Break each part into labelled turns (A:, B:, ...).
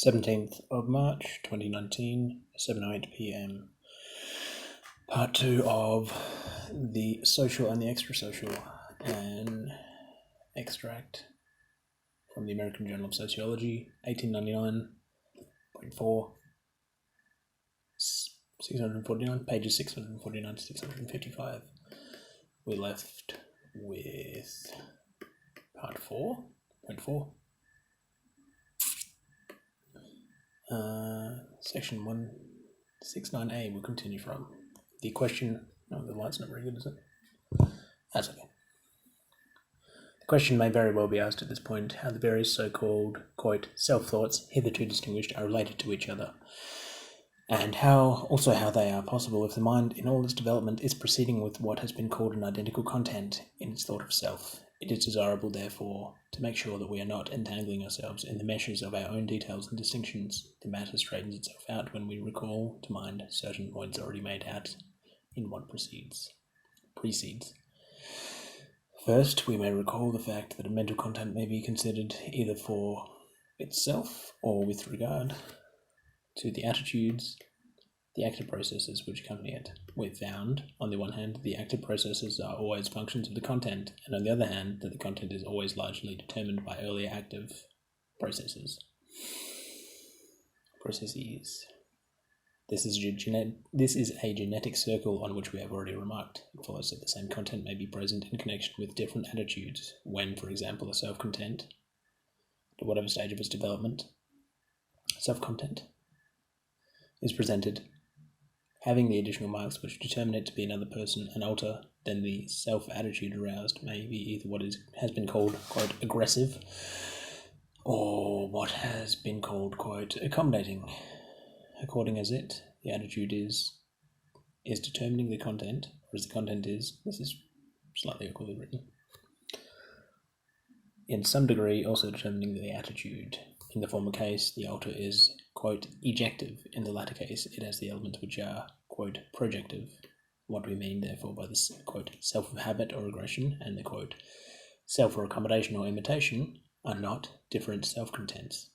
A: 17th of March 2019, 7:08 p.m. Part 2 of the social and the extrasocial, an extract from the American Journal of Sociology, 1899.4, 649, pages 649 to 655. We left with part 4.4. Section 169A will continue from the question. No, the light's not very good, is it? That's okay. The question may very well be asked at this point how the various so-called, quote, self-thoughts hitherto distinguished are related to each other, and how they are possible if the mind in all its development is proceeding with what has been called an identical content in its thought of self. It is desirable, therefore, to make sure that we are not entangling ourselves in the meshes of our own details and distinctions. The matter straightens itself out when we recall to mind certain points already made out in what precedes. First, we may recall the fact that a mental content may be considered either for itself or with regard to the attitudes, the active processes which accompany it. We've found, on the one hand, the active processes are always functions of the content, and on the other hand, that the content is always largely determined by earlier active processes. This is a genetic circle on which we have already remarked. It follows that the same content may be present in connection with different attitudes when, for example, a self-content, at whatever stage of its development, self-content is presented, having the additional marks which determine it to be another person and alter, then the self-attitude aroused may be either what has been called, quote, aggressive, or what has been called, quote, accommodating. According as the attitude is determining the content, or as the content is, this is slightly awkwardly written, in some degree also determining the attitude. In the former case, the alter is, quote, ejective. In the latter case, it has the elements which are, quote, projective. What we mean, therefore, by this, quote, self of habit or aggression and the, quote, self or accommodation or imitation are not different self-contents.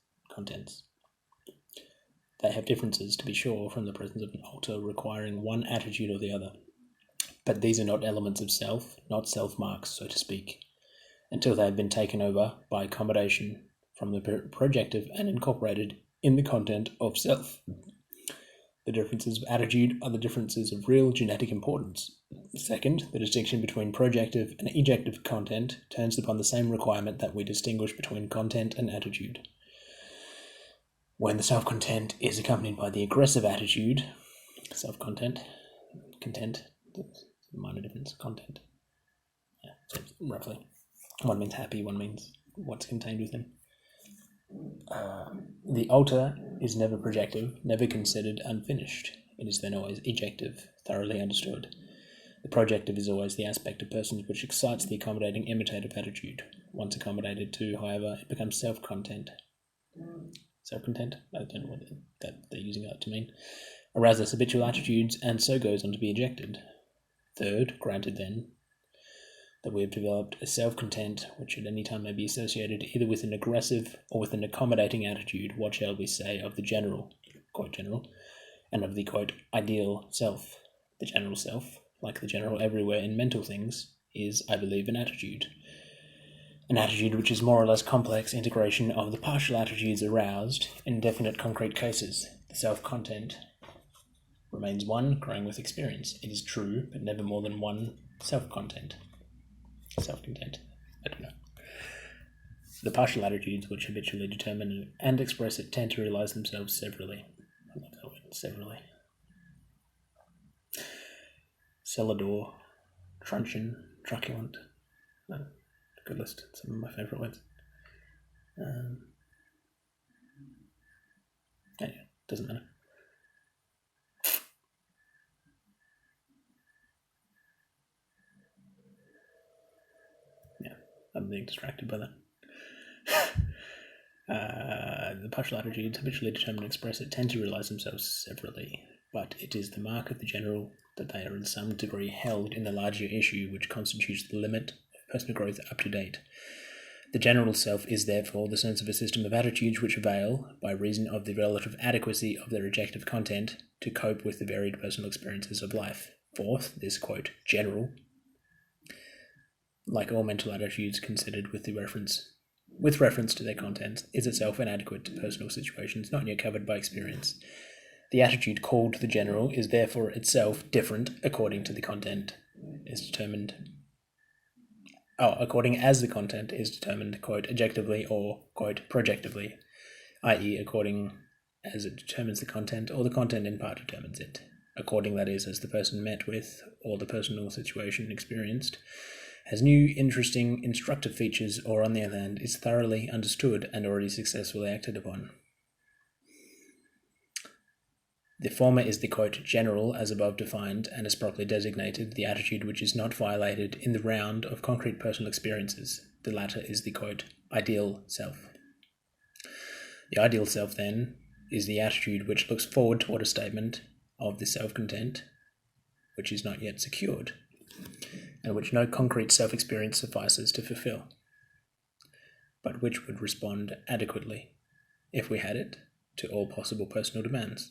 A: They have differences, to be sure, from the presence of an alter requiring one attitude or the other. But these are not elements of self, not self-marks, so to speak, until they have been taken over by accommodation from the projective and incorporated in the content of self. The differences of attitude are the differences of real genetic importance. Second, the distinction between projective and ejective content turns upon the same requirement that we distinguish between content and attitude. When the self-content is accompanied by the aggressive attitude, content, minor difference, content, roughly. One means happy, one means what's contained within. The alter is never projective, never considered unfinished. It is then always ejective, thoroughly understood. The projective is always the aspect of persons which excites the accommodating imitative attitude. Once accommodated to, however, it becomes self-content. Self-content? I don't know what that they're using that to mean. Arouses habitual attitudes and so goes on to be ejected. Third, granted then that we have developed a self-content which at any time may be associated either with an aggressive or with an accommodating attitude, what shall we say of the general, quote general, and of the, quote, ideal self? The general self, like the general everywhere in mental things, is, I believe, an attitude. An attitude which is more or less complex integration of the partial attitudes aroused in definite concrete cases. The self-content remains one, growing with experience. It is true, but never more than one self-content. Self-content. I don't know. The partial attitudes which habitually determine and express it tend to realize themselves severally. I love that word, severally. Celador, truncheon, truculent. Good list. Some of my favourite words. Anyway, doesn't matter. I'm being distracted by that. The partial attitudes habitually determine and express it tend to realize themselves severally, but it is the mark of the general that they are in some degree held in the larger issue which constitutes the limit of personal growth up to date. The general self is therefore the sense of a system of attitudes which avail, by reason of the relative adequacy of their objective content, to cope with the varied personal experiences of life. Fourth, this, quote, general, like all mental attitudes considered with reference to their contents, is itself inadequate to personal situations not yet covered by experience. The attitude called the general is therefore itself different according to the content is determined. According as the content is determined, quote, objectively or, quote, projectively, i.e., according as it determines the content, or the content in part determines it. According, that is, as the person met with, or the personal situation experienced, has new, interesting, instructive features, or on the other hand, is thoroughly understood and already successfully acted upon. The former is the, quote, general, as above defined, and as properly designated, the attitude which is not violated in the round of concrete personal experiences. The latter is the, quote, ideal self. The ideal self, then, is the attitude which looks forward toward a statement of the self-content, which is not yet secured, and which no concrete self-experience suffices to fulfill, but which would respond adequately, if we had it, to all possible personal demands.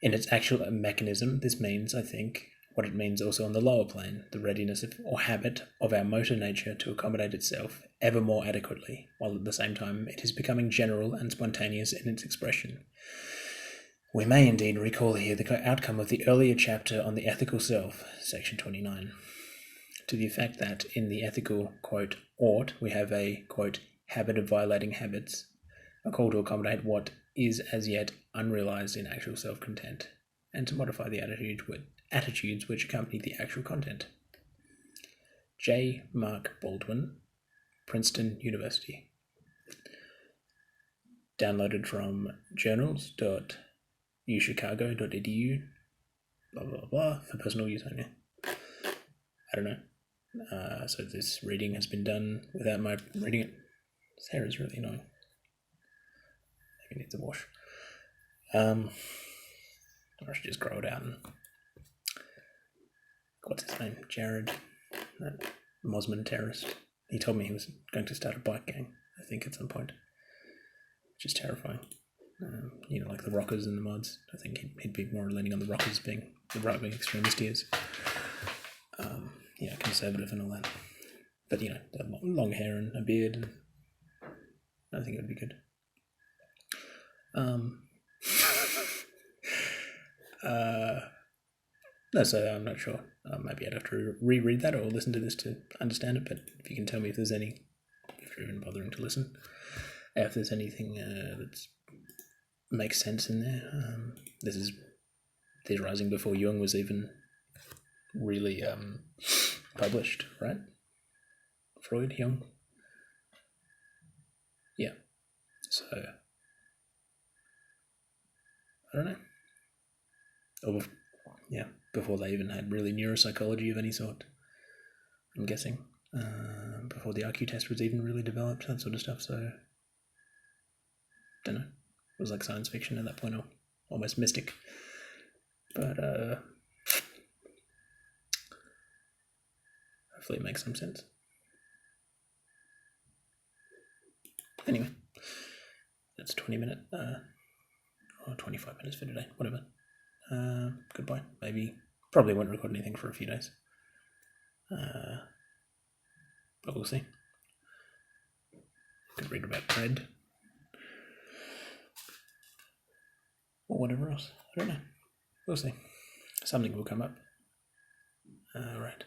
A: In its actual mechanism, this means, I think, what it means also on the lower plane, the readiness or habit of our motor nature to accommodate itself ever more adequately, while at the same time it is becoming general and spontaneous in its expression. We may indeed recall here the outcome of the earlier chapter on the ethical self, section 29, to the effect that in the ethical, quote, ought, we have a, quote, habit of violating habits, a call to accommodate what is as yet unrealized in actual self-content, and to modify the attitudes which accompany the actual content. J. Mark Baldwin, Princeton University. Downloaded from journals.uchicago.edu, blah, blah, blah, for personal use only. I don't know. So this reading has been done without my reading it. This hair is really annoying. Maybe it needs a wash. Or I should just grow it out. And what's his name? Jared, that Mosman terrorist. He told me he was going to start a bike gang, I think, at some point, which is terrifying. Like the rockers and the mods. I think he'd be more leaning on the rockers being the right-wing extremist he is. Conservative and all that. But, long hair and a beard, and I think it would be good. No, so I'm not sure. Maybe I'd have to reread that or listen to this to understand it, but if you can tell me if you're even bothering to listen, if there's anything that makes sense in there. This is theorizing before Jung was even really published, right? Freud, Jung. Yeah. So, I don't know. Before they even had really neuropsychology of any sort, I'm guessing. Before the IQ test was even really developed, that sort of stuff, so don't know. It was like science fiction at that point, or almost mystic. But hopefully it makes some sense. Anyway, that's 20 minutes, or 25 minutes for today, whatever. Goodbye. Probably won't record anything for a few days. But we'll see. Could read about bread. Or whatever else. I don't know. We'll see. Something will come up. Right.